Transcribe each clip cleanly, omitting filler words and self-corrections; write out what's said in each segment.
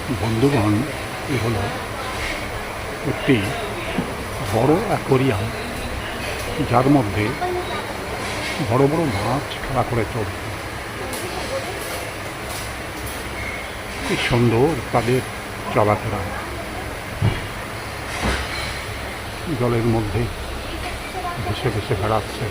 বন্ধুগণ, এ হলো একটি বড় অ্যাকোয়ারিয়াম, যার মধ্যে বড় বড় মাছ খেলা করে চলছে। কি সুন্দর তাদের চলাফেরা, জলের মধ্যে ভেসে ভেসে বেড়াচ্ছে।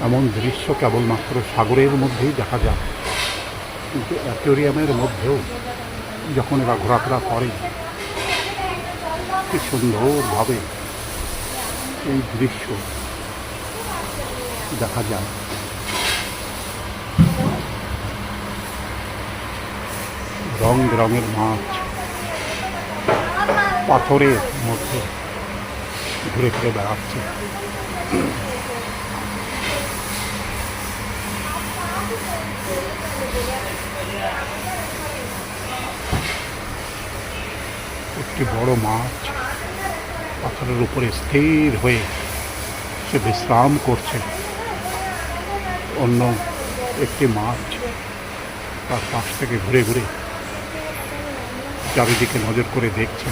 এমন দৃশ্য কেবলমাত্র সাগরের মধ্যেই দেখা যায়, কিন্তু অ্যাকোয়ারিয়ামের মধ্যেও যখন এরা ঘোরাফেরা করে, কি সুন্দরভাবে এই দৃশ্য দেখা যায়। রং বেরঙের মাছ পাথরের মধ্যে ঘুরে ফিরে বেড়াচ্ছে। একটি বড় মাছ পাথরের উপরে স্থির হয়ে সে বিশ্রাম করছে। অন্য একটি মাছ তার পাশ থেকে ঘুরে ঘুরে চারিদিকে নজর করে দেখছে।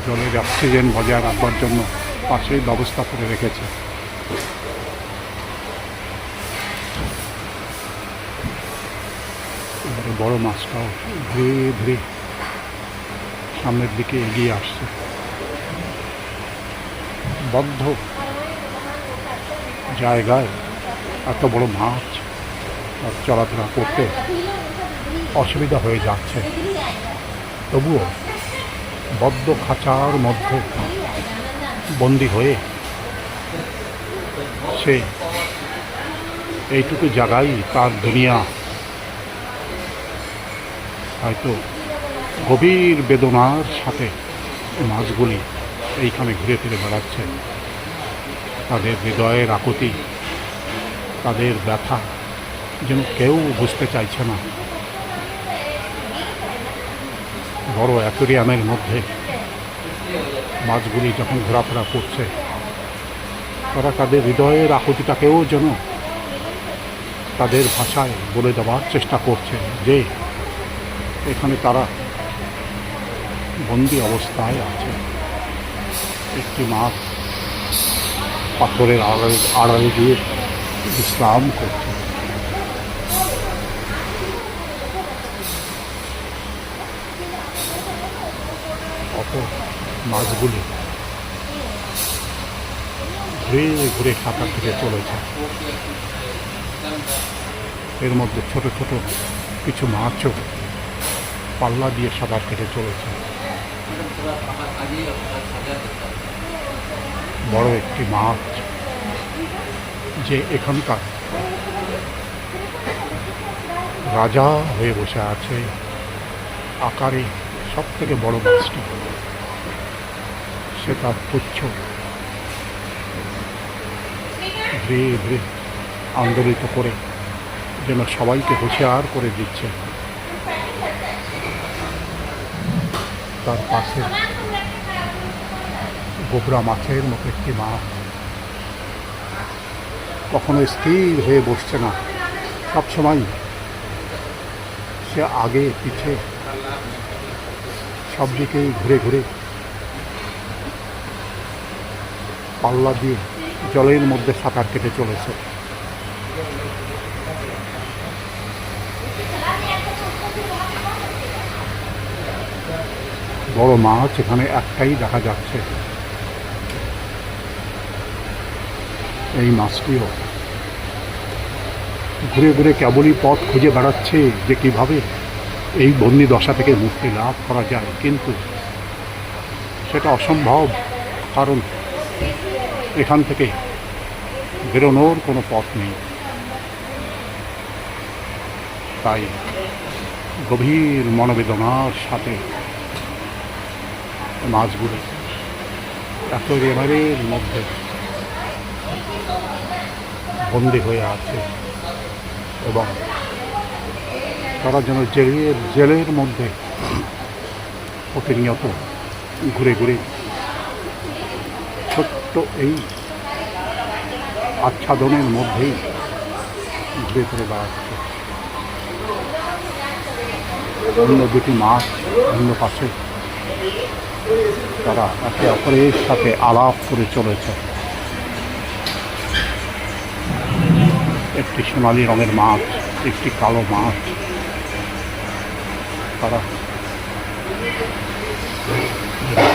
জলের অক্সিজেন বজায় রাখবার জন্য পাশেই ব্যবস্থা করে রেখেছে। এবারে বড় মাছটাও ধীরে ধীরে সামনের দিকে এগিয়ে আসছে। বদ্ধ জায়গায় এত বড় মাছ চলাফেরা করতে অসুবিধা হয়ে যাচ্ছে, তবুও বদ্ধ খাঁচার মধ্যে বন্দি হয়ে সে এইটুকু জায়গায় তার দুনিয়া। হয়তো গভীর বেদনার সাথে মাছগুলি এইখানে ঘুরে ফিরে বেড়াচ্ছে। তাদের হৃদয়ের আকুতি, তাদের ব্যথা যেন কেউ বুঝতে চাইছে না। বড় অ্যাকোয়ারিয়ামের মধ্যে মাছগুলি যখন ঘোরাফেরা করছে, তারা তাদের হৃদয়ের আকুতিটাকেও যেন তাদের ভাষায় বলে দেওয়ার চেষ্টা করছে যে এখানে তারা বন্দি অবস্থায় আছে। একটি মাছ পাথরের আড়ালে দিয়ে বিশ্রাম করছে। অত মাছগুলি ঘুরে ঘুরে সাঁতার কেটে চলেছে। এর মধ্যে ছোট ছোট কিছু মাছও পাল্লা দিয়ে সাঁতার কেটে চলেছে। বড় একটি মাছ, যে এখানকার রাজা হয়ে বসে আছে, আকারে সব থেকে বড় মাছটি, সে তার পুচ্ছ ধীরে ধীরে আন্দোলিত করে যেন সবাইকে হুঁশিয়ার করে দিচ্ছে। তার পাশে গোবরা মাছের মতো একটি মাছ কখনো স্থির হয়ে বসছে না, সবসময় সে আগে পিছে সব দিকেই ঘুরে ঘুরে পাল্লা দিয়ে জলের মধ্যে সাঁতার কেটে চলেছে। বড় মাছ এখানে একটাই দেখা যাচ্ছে। এই মাছটিও ঘুরে ঘুরে কেবলই পথ খুঁজে বেড়াচ্ছে যে কিভাবে এই বন্দি দশা থেকে মুক্তি লাভ করা যায়, কিন্তু সেটা অসম্ভব, কারণ এখান থেকে বেরোনোর কোনো পথ নেই। তাই গভীর মনোবেদনার সাথে মাছগুলো অ্যাকোয়ারিয়ামের মধ্যে বন্দি হয়ে আছে, এবং তারা যেন জেলের মধ্যে প্রতিনিয়ত ঘুরে ঘুরে ছোট্ট এই আচ্ছাদনের মধ্যেই ঘুরে ফিরে বেড়াচ্ছে। অন্য দুটি মাছ অন্য পাশে, তারা একে অপরের সাথে আলাপ করে চলেছে। একটি সোনালি রঙের মাছ, একটি কালো মাছ। তারা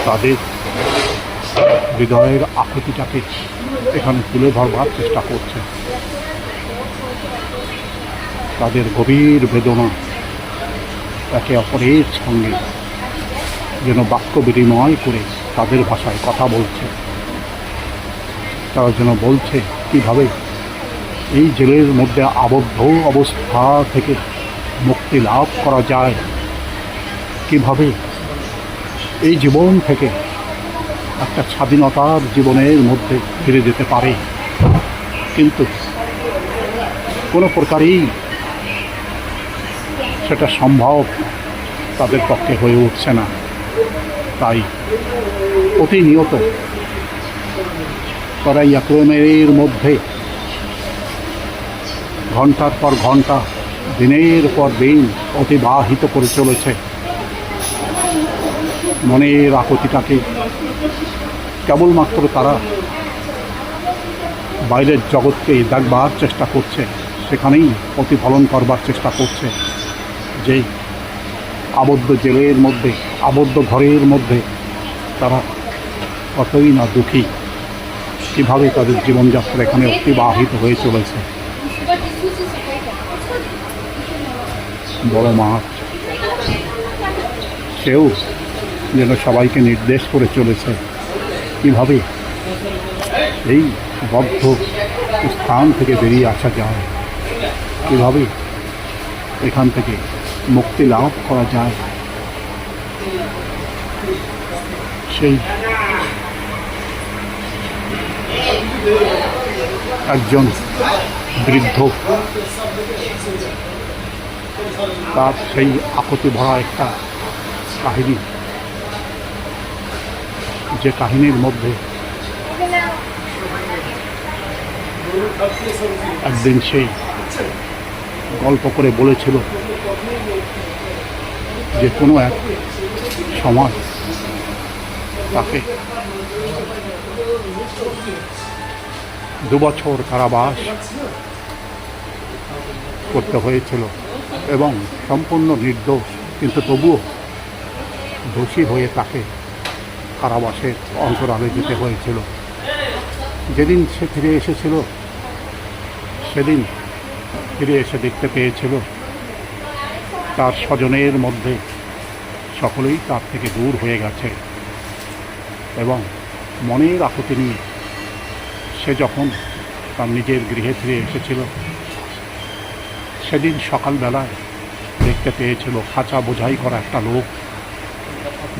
তাদের হৃদয়ের আকুতিটাকে এখানে তুলে ধরবার চেষ্টা করছে। তাদের গভীর বেদনা একে অপরের সঙ্গে যেন বাক্য বিনিময় করে তাদের ভাষায় কথা বলছে। তারা যেন বলছে কীভাবে এই জেলের মধ্যে আবদ্ধ অবস্থা থেকে মুক্তি লাভ করা যায়, কীভাবে এই জীবন থেকে একটা স্বাধীনতার জীবনের মধ্যে ফিরে যেতে পারে। কিন্তু কোনো প্রকারেই সেটা সম্ভব তাদের পক্ষে হয়ে উঠছে না। তাই প্রতিনিয়ত তারা এই আক্রমণের মধ্যে ঘন্টার পর ঘন্টা, দিনের পর দিন অতিবাহিত করে চলেছে। মনের আকুতিটাকে কেবলমাত্র তারা বাইরের জগৎকে দেখবার চেষ্টা করছে, সেখানেই প্রতিফলন করবার চেষ্টা করছে যে আবদ্ধ জেলের মধ্যে, আবদ্ধ ঘরের মধ্যে তারা কতই না দুঃখী, কীভাবে তাদের জীবনযাত্রা এখানে অতিবাহিত হয়ে চলেছে। বড় মাছ সেও যেন সবাইকে নির্দেশ করে চলেছে কীভাবে এই বদ্ধ স্থান থেকে বেরিয়ে আসা যায়, কীভাবে এখান থেকে মুক্তি লাভ করা যায়। সেই একজন বৃদ্ধ তার সেই আকুতি ভরা একটা কাহিনী, যে কাহিনীর মধ্যে একদিন সেই গল্প করে বলেছিল যে কোনো এক সমাজ তাকে 2 বছর কারাবাস করতে হয়েছিল এবং সম্পূর্ণ নির্দোষ, কিন্তু তবুও দোষী হয়ে তাকে কারাবাসের অন্তরালে যেতে হয়েছিল। যেদিন সে ফিরে এসেছিল, সেদিন ফিরে এসে দেখতে পেয়েছিল তার স্বজনের মধ্যে সকলেই তার থেকে দূর হয়ে গেছে এবং মনের আকুতি নিয়ে সে যখন তার নিজের গৃহে ফিরে এসেছিল, সেদিন সকালবেলায় দেখতে পেয়েছিল খাঁচা বোঝাই করা একটা লোক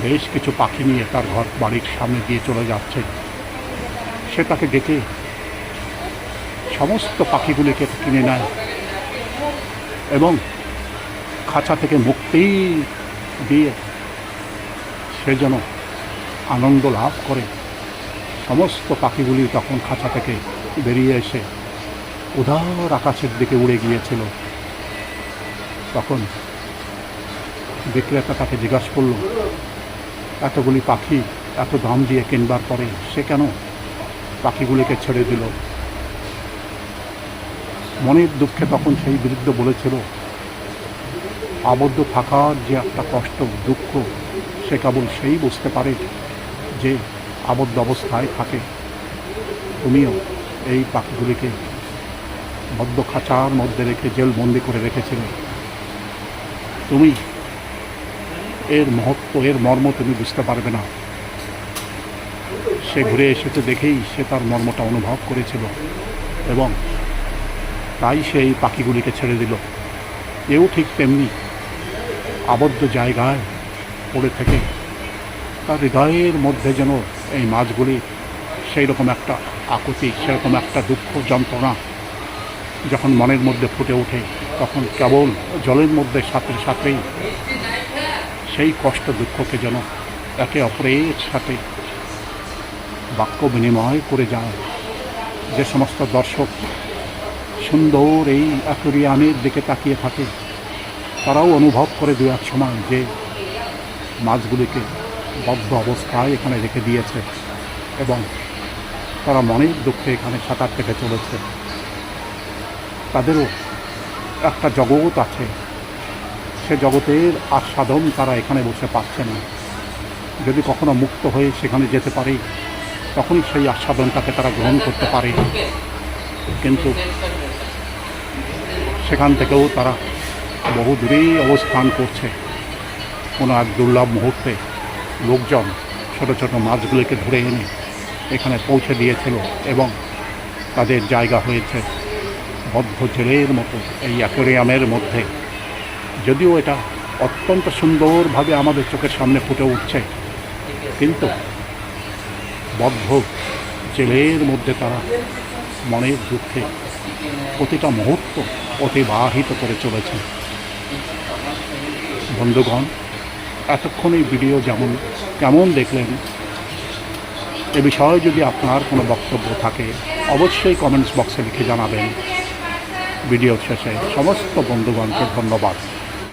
বেশ কিছু পাখি নিয়ে তার ঘর বাড়ির সামনে দিয়ে চলে যাচ্ছে। সে তাকে দেখে সমস্ত পাখিগুলিকে কিনে নেয় এবং খাঁচা থেকে মুক্তি দিয়ে সে যেন আনন্দ লাভ করে। সমস্ত পাখিগুলি তখন খাঁচা থেকে বেরিয়ে এসে উদার আকাশের দিকে উড়ে গিয়েছিল। তখন বিক্রেতা তাকে জিজ্ঞাসা করল, এতগুলি পাখি এত দাম দিয়ে কিনবার পরে সে কেন পাখিগুলিকে ছেড়ে দিল? মনের দুঃখে তখন সেই বৃদ্ধ বলেছিল, আবদ্ধ থাকার যে একটা কষ্ট, দুঃখ, সে কেবল সেই বুঝতে পারে যে আবদ্ধ অবস্থায় থাকে। তুমিও এই পাখিগুলিকে বদ্ধ খাঁচার মধ্যে রেখে জেলবন্দি করে রেখেছিলে, তুমি এর মহত্ব, এর মর্ম তুমি বুঝতে পারবে না। সে ঘুরে এসেছে দেখেই সে তার মর্মটা অনুভব করেছিল এবং তাই সে এই পাখিগুলিকে ছেড়ে দিল। এও ঠিক তেমনি আবদ্ধ জায়গায় পড়ে থেকে তার হৃদয়ের মধ্যে যেন এই মাছগুলি সেই রকম একটা আকুতি, সেরকম একটা দুঃখ যন্ত্রণা যখন মনের মধ্যে ফুটে ওঠে, তখন কেবল জলের মধ্যে সাথে সাথেই সেই কষ্ট দুঃখকে যেন একে অপরের সাথে বাক্য বিনিময় করে যায়। যে সমস্ত দর্শক সুন্দর এই অ্যাকোয়ারিয়ামের দিকে তাকিয়ে থাকে, তারাও অনুভব করে দু এক সময় যে মাছগুলিকে বদ্ধ অবস্থায় এখানে রেখে দিয়েছে এবং তারা মনের দুঃখে এখানে সাঁতার কেটে চলেছে। তাদেরও একটা জগৎ আছে, সে জগতের আস্বাদন তারা এখানে বসে পাচ্ছে না। যদি কখনো মুক্ত হয়ে সেখানে যেতে পারে তখনই সেই আস্বাদনটাকে তারা গ্রহণ করতে পারে, কিন্তু সেখান থেকেও তারা বহু দূরেই অবস্থান করছে। কোনো এক দুর্লভ মুহূর্তে লোকজন ছোটো ছোটো মাছগুলিকে ধরে এনে এখানে পৌঁছে দিয়েছিল এবং তাদের জায়গা হয়েছে বদ্ধ জেলের মতো এই অ্যাকোয়ারিয়ামের মধ্যে। যদিও এটা অত্যন্ত সুন্দরভাবে আমাদের চোখের সামনে ফুটে উঠছে, কিন্তু বদ্ধ জেলের মধ্যে তারা মনের দুঃখে প্রতিটা মুহূর্ত অতিবাহিত করে চলেছে। বন্ধুগণ, এতক্ষণ এই ভিডিও কেমন দেখলেন, এ বিষয়ে যদি আপনার কোনো বক্তব্য থাকে অবশ্যই কমেন্টস বক্সে লিখে জানাবেন। ভিডিও শেষে সমস্ত বন্ধুগণকে ধন্যবাদ।